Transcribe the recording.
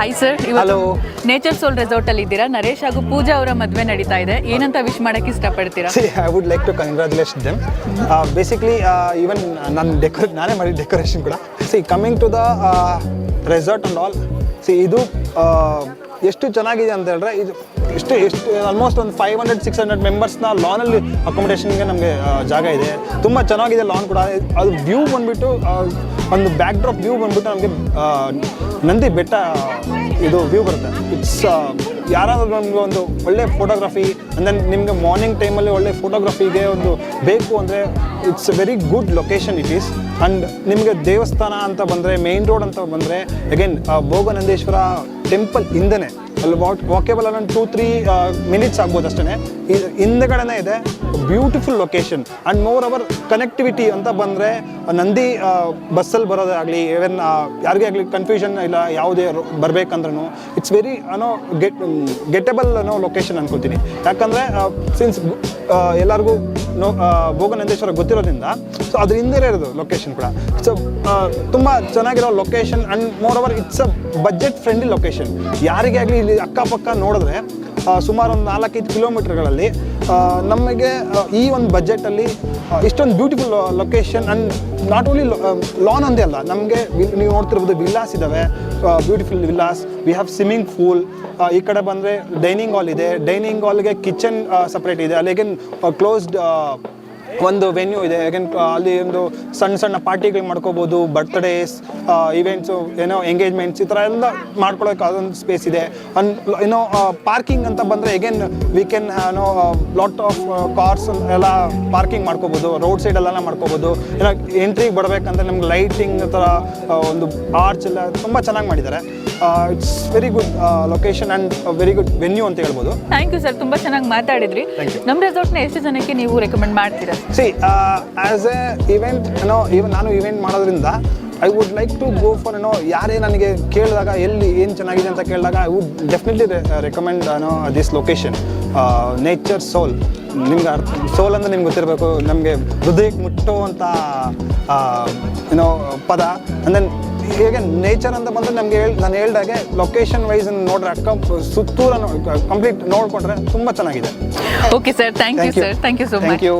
Hi sir, hello. Nature ಸೋಲ್ resort ಅಲ್ಲಿ ಇದ್ದೀರಾ. ನರೇಶ್ ಹಾಗೂ ಪೂಜಾ ಅವರ ಮದುವೆ ನಡೀತಾ ಇದೆ. ಏನಂತ ವಿಶ್ ಮಾಡಕ್ಕೆ ಇಷ್ಟಪಡ್ತೀರಾ? I would like to congratulate them. Basically even ನಾನೇ ಮಾಡಿದ ಡೆಕೋರೇಷನ್ ಕೂಡ. Coming to the resort and all, ಇದು ಎಷ್ಟು ಚೆನ್ನಾಗಿದೆ ಅಂತ ಹೇಳಿದ್ರೆ, ಇದು ಎಷ್ಟು ಆಲ್ಮೋಸ್ಟ್ ಒಂದು 500-600 ಮೆಂಬರ್ಸ್ನ ಲಾನಲ್ಲಿ ಅಕೊಮಡೇಷನ್ಗೆ ನಮಗೆ ಜಾಗ ಇದೆ. ತುಂಬ ಚೆನ್ನಾಗಿದೆ ಲಾನ್ ಕೂಡ. ಅದು ವ್ಯೂ ಬಂದುಬಿಟ್ಟು ಒಂದು ಬ್ಯಾಕ್ ಡ್ರಾಪ್ ವ್ಯೂ ಬಂದುಬಿಟ್ಟು ನಮಗೆ ನಂದಿ ಬೆಟ್ಟ ಇದು ವ್ಯೂ ಬರುತ್ತೆ. ಇಟ್ಸ್ ಯಾರಾದರೂ ನಮಗೆ ಒಂದು ಒಳ್ಳೆ ಫೋಟೋಗ್ರಫಿ ಅಂದರೆ ನಿಮಗೆ ಮಾರ್ನಿಂಗ್ ಟೈಮಲ್ಲಿ ಒಳ್ಳೆ ಫೋಟೋಗ್ರಫಿಗೆ ಒಂದು ಬೇಕು ಅಂದರೆ it's very good location it is. And ನಿಮಗೆ ದೇವಸ್ಥಾನ ಅಂತ ಬಂದರೆ, ಮೇನ್ ರೋಡ್ ಅಂತ ಬಂದರೆ, ಅಗೇನ್ ಭೋಗನಂದೇಶ್ವರ ಟೆಂಪಲ್ ಹಿಂದೆನೇ ಅಲ್ಲಿ ವಾಕೇಬಲ್ ಅಲ್ಲೊಂದು 2-3 ಮಿನಿಟ್ಸ್ ಆಗ್ಬೋದು ಅಷ್ಟೇ. ಹಿಂದೆಗಡೆನೇ ಇದೆ. Beautiful location. And moreover connectivity ಅಂತ ಬಂದರೆ ನಂದಿ ಬಸ್ಸಲ್ಲಿ ಬರೋದೇ ಆಗಲಿ, ಇವನ್ ಯಾರಿಗೇ ಆಗಲಿ ಕನ್ಫ್ಯೂಷನ್ ಇಲ್ಲ, ಯಾವುದೇ ಬರಬೇಕಂದ್ರೂ ಇಟ್ಸ್ ವೆರಿ ಗೆಟಬಲ್ ಲೊಕೇಶನ್ ಅನ್ಕೋತೀನಿ. ಯಾಕಂದರೆ ಸಿನ್ಸ್ ಎಲ್ಲರಿಗೂ ಭೋಗನಂದೇಶ್ವರ ಗೊತ್ತಿರೋದ್ರಿಂದ ಸೊ ಅದ್ರ ಹಿಂದೆ ಇರೋದು ಲೊಕೇಶನ್ ಕೂಡ. ಸೊ ತುಂಬ ಚೆನ್ನಾಗಿರೋ location. And more over it's a budget friendly location. ಯಾರಿಗೇ ಆಗಲಿ ಇಲ್ಲಿ ಅಕ್ಕಪಕ್ಕ ನೋಡಿದ್ರೆ ಸುಮಾರು ಒಂದು 4-5 ಕಿಲೋಮೀಟರ್ಗಳಲ್ಲಿ ನಮಗೆ ಈ ಒಂದು ಬಜೆಟಲ್ಲಿ ಇಷ್ಟೊಂದು beautiful location. And not only lawn ಒಂದೇ ಅಲ್ಲ, ನಮಗೆ ನೀವು ನೋಡ್ತಿರ್ಬೋದು ವಿಲ್ಲಾಸ್ ಇದ್ದಾವೆ, beautiful villas. We have swimming pool. ಈ ಕಡೆ ಬಂದರೆ ಡೈನಿಂಗ್ ಹಾಲ್ ಇದೆ. ಡೈನಿಂಗ್ ಹಾಲ್ಗೆ ಕಿಚನ್ ಸಪ್ರೇಟ್ ಇದೆ. ಅಲ್ಲಿಗೆ ಕ್ಲೋಸ್ಡ್ ಒಂದು ವೆನ್ಯೂ ಇದೆ. ಅಗೇನ್ ಅಲ್ಲಿ ಒಂದು ಸಣ್ಣ ಪಾರ್ಟಿಗಳು ಮಾಡ್ಕೋಬೋದು, ಬರ್ತ್ಡೇಸ್, ಇವೆಂಟ್ಸು, ಏನೋ ಎಂಗೇಜ್ಮೆಂಟ್ಸ್, ಈ ಥರ ಎಲ್ಲ ಮಾಡ್ಕೊಳ್ಳೋಕೆ ಅದೊಂದು ಸ್ಪೇಸ್ ಇದೆ. ಏನೋ ಪಾರ್ಕಿಂಗ್ ಅಂತ ಬಂದರೆ again we can lot of cars ಎಲ್ಲ ಪಾರ್ಕಿಂಗ್ ಮಾಡ್ಕೋಬೋದು. ರೋಡ್ ಸೈಡಲ್ಲೆಲ್ಲ ಮಾಡ್ಕೋಬೋದು. ಏನೋ ಎಂಟ್ರಿಗೆ ಬರಬೇಕಂದ್ರೆ ನಮ್ಗೆ ಲೈಟಿಂಗ್ ಥರ ಒಂದು ಆರ್ಚ್ ಎಲ್ಲ ತುಂಬ ಚೆನ್ನಾಗಿ ಮಾಡಿದ್ದಾರೆ. It's very good location and very good venue ಅಂತ ಹೇಳ್ಬೋದು. ಥ್ಯಾಂಕ್ ಯು ಸರ್, ತುಂಬ ಚೆನ್ನಾಗಿ ಮಾತಾಡಿದ್ರಿ. ನಮ್ಮ ರೆಸಾರ್ಟ್ನ ಎಷ್ಟು ಜನಕ್ಕೆ ನೀವು ರೆಕಮೆಂಡ್ ಮಾಡ್ತೀರಾ? ಆ್ಯಸ್ ಎ ಇವೆಂಟ್ ನಾನು ಇವೆಂಟ್ ಮಾಡೋದ್ರಿಂದ I would like to go for ಯಾರೇ ನನಗೆ ಕೇಳಿದಾಗ ಏನು ಚೆನ್ನಾಗಿದೆ ಅಂತ ಕೇಳಿದಾಗ I would definitely recommend this location, nature soul. ನಿಮ್ಗೆ ಸೋಲ್ ಅಂದರೆ ನಿಮ್ಗೆ ಗೊತ್ತಿರಬೇಕು, ನಮಗೆ ಹೃದಯಕ್ಕೆ ಮುಟ್ಟುವಂಥ ಪದ. ಆ್ಯಂಡ್ ದೆನ್ ಹೇಗೆ ನೇಚರ್ ಅಂತ ಬಂದರೆ ನಮಗೆ ನಾನು ಹೇಳ್ದಾಗೆ ಲೊಕೇಶನ್ ವೈಸ್ ನೋಡ್ರೆ ಸುತ್ತೂರ ಕಂಪ್ಲೀಟ್ ನೋಡಿಕೊಂಡ್ರೆ ತುಂಬ ಚೆನ್ನಾಗಿದೆ. Okay sir, thank you sir, thank you so much. Thank you.